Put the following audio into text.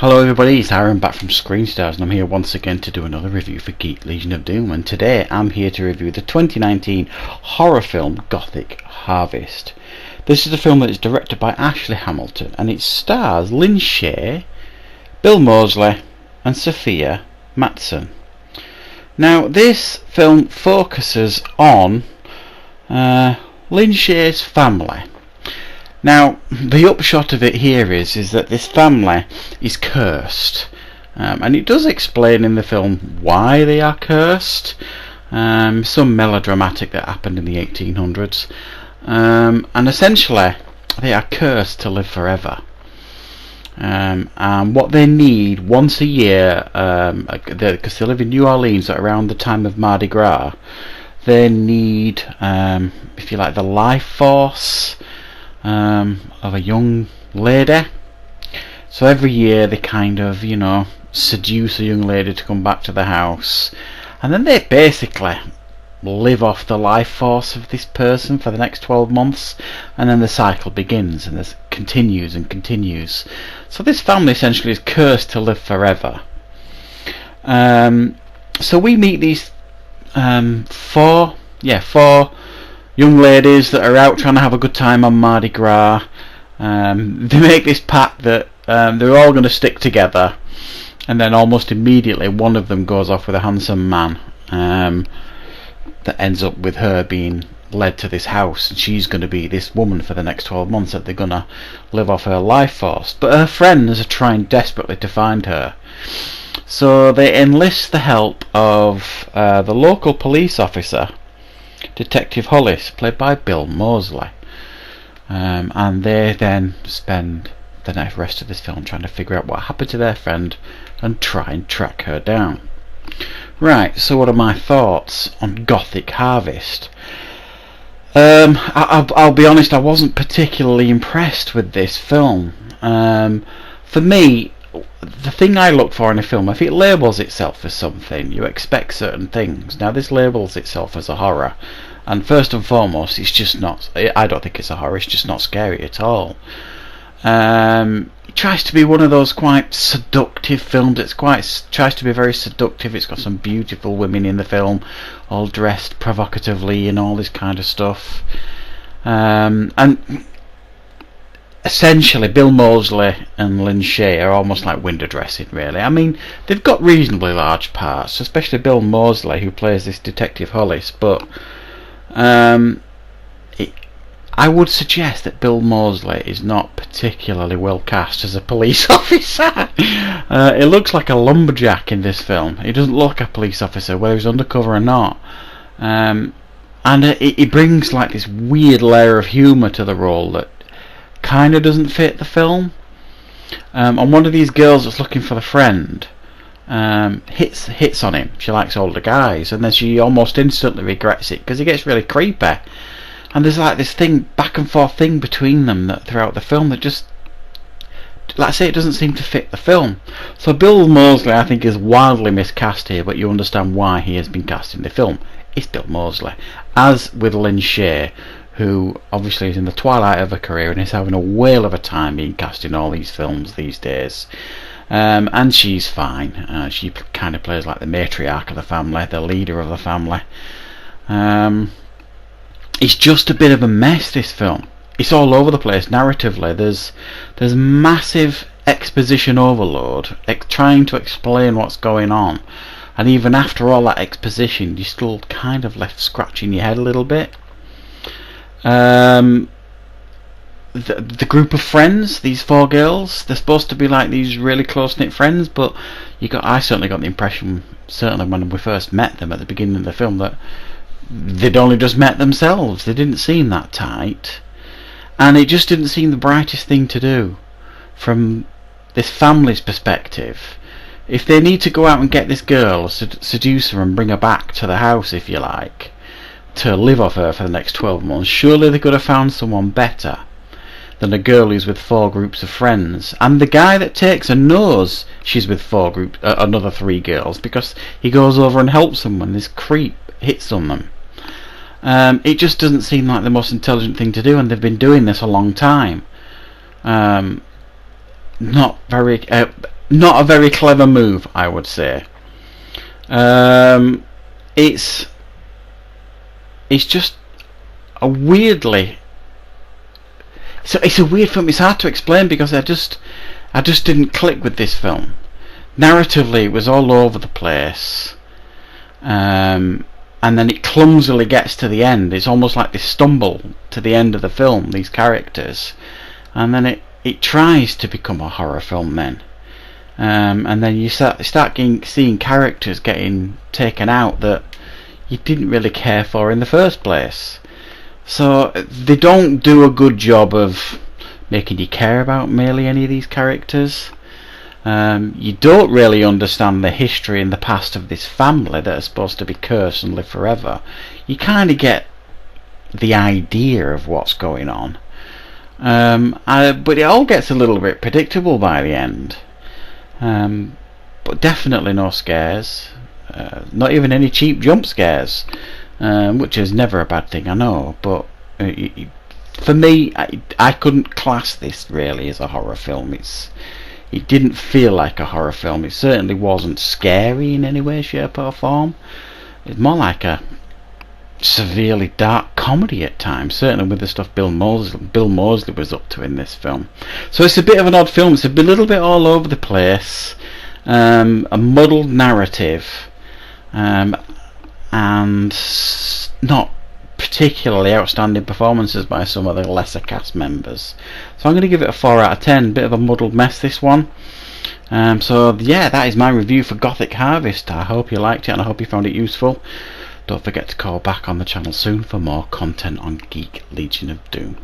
Hello everybody, it's Aaron back from Screenstars, and I'm here once again to do another review for Geek Legion of Doom. And today I'm here to review the 2019 horror film Gothic Harvest. This is a film that is directed by Ashley Hamilton, and it stars Lynn Shaye, Bill Moseley and Sophia Matson. Now this film focuses on Lynn Shaye's family. Now, the upshot of it here is that this family is cursed, and it does explain in the film why they are cursed. Some melodramatic that happened in the 1800s, and essentially they are cursed to live forever. And what they need once a year, because they live in New Orleans at around the time of Mardi Gras, they need, if you like, the life force of a young lady. So every year they kind of, seduce a young lady to come back to the house, and then they basically live off the life force of this person for the next 12 months, and then the cycle begins, and this continues and continues. So this family essentially is cursed to live forever. So we meet these four young ladies that are out trying to have a good time on Mardi Gras. They make this pact that they're all going to stick together, and then almost immediately one of them goes off with a handsome man that ends up with her being led to this house, and she's going to be this woman for the next 12 months that they're going to live off her life force. But her friends are trying desperately to find her, so they enlist the help of the local police officer, Detective Hollis, played by Bill Moseley, and they then spend the rest of this film trying to figure out what happened to their friend and try and track her down. Right, so what are my thoughts on Gothic Harvest? I'll be honest, I wasn't particularly impressed with this film. For me, the thing I look for in a film, if it labels itself as something, you expect certain things. Now this labels itself as a horror, and first and foremost, it's just not. I don't think it's a horror. It's just not scary at all. It tries to be one of those quite seductive films. Tries to be very seductive. It's got some beautiful women in the film, all dressed provocatively and all this kind of stuff. And essentially, Bill Moseley and Lynn Shaye are almost like window dressing, really. I mean, they've got reasonably large parts, especially Bill Moseley, who plays this Detective Hollis, but I would suggest that Bill Moseley is not particularly well cast as a police officer. It looks like a lumberjack in this film. He doesn't look like a police officer, whether he's undercover or not. And he brings like this weird layer of humour to the role that kind of doesn't fit the film. And one of these girls that's looking for the friend hits on him. She likes older guys, and then she almost instantly regrets it because he gets really creepy. And there's like this thing, back and forth thing between them that throughout the film that just, like I say, it doesn't seem to fit the film. So Bill Moseley, I think, is wildly miscast here, but you understand why he has been cast in the film. It's Bill Moseley, as with Lynn Shaye, who obviously is in the twilight of her career and is having a whale of a time being cast in all these films these days. And she's fine. She kind of plays like the matriarch of the family, the leader of the family. It's just a bit of a mess, this film. It's all over the place narratively. There's massive exposition overload, trying to explain what's going on, and even after all that exposition, you're still kind of left scratching your head a little bit. The group of friends, these four girls, they're supposed to be like these really close-knit friends, but I certainly got the impression, certainly when we first met them at the beginning of the film, that they'd only just met themselves. They didn't seem that tight, and it just didn't seem the brightest thing to do from this family's perspective. If they need to go out and get this girl, seduce her and bring her back to the house, if you like, to live off her for the next 12 months, surely they could have found someone better than a girl who's with four groups of friends. And the guy that takes her knows she's with another three girls, because he goes over and helps them when this creep hits on them. It just doesn't seem like the most intelligent thing to do, and they've been doing this a long time. Not not a very clever move, I would say. It's just a weirdly. So it's a weird film. It's hard to explain because I just didn't click with this film. Narratively, it was all over the place, and then it clumsily gets to the end. It's almost like they stumble to the end of the film, these characters, and then it tries to become a horror film then. And then you start seeing characters getting taken out that you didn't really care for in the first place. So they don't do a good job of making you care about merely any of these characters. You don't really understand the history and the past of this family that are supposed to be cursed and live forever. You kind of get the idea of what's going on, but it all gets a little bit predictable by the end. But definitely no scares, not even any cheap jump scares, which is never a bad thing, I know, but for me, I couldn't class this really as a horror film. It didn't feel like a horror film. It certainly wasn't scary in any way, shape or form. It's more like a severely dark comedy at times, certainly with the stuff Bill Moseley was up to in this film. So it's a bit of an odd film. It's a little bit all over the place, a muddled narrative, and not particularly outstanding performances by some of the lesser cast members. So I'm going to give it a 4 out of 10. Bit of a muddled mess, this one. So yeah, that is my review for Gothic Harvest. I hope you liked it and I hope you found it useful. Don't forget to call back on the channel soon for more content on Geek Legion of Doom.